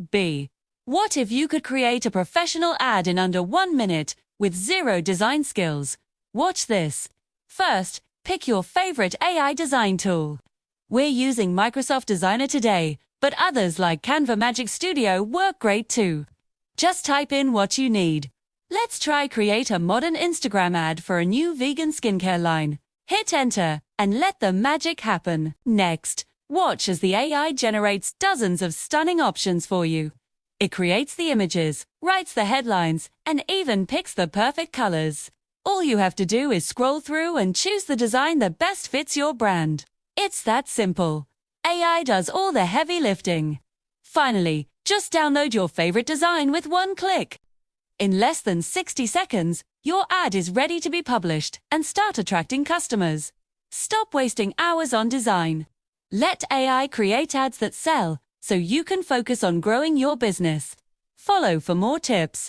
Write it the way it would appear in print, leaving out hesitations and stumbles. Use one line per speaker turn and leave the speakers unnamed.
B. What if you could create a professional ad in under 1 minute with zero design skills? Watch this. First, pick your favorite AI design tool. We're using Microsoft Designer today, but others like Canva Magic Studio work great too. Just type in what you need. Let's try create a modern Instagram ad for a new vegan skincare line. Hit enter and let the magic happen. Next, watch as the AI generates dozens of stunning options for you. It creates the images, writes the headlines, and even picks the perfect colors. All you have to do is scroll through and choose the design that best fits your brand. It's that simple. AI does all the heavy lifting. Finally, just download your favorite design with one click. In less than 60 seconds, your ad is ready to be published and start attracting customers. Stop wasting hours on design. Let AI create ads that sell so you can focus on growing your business. Follow for more tips.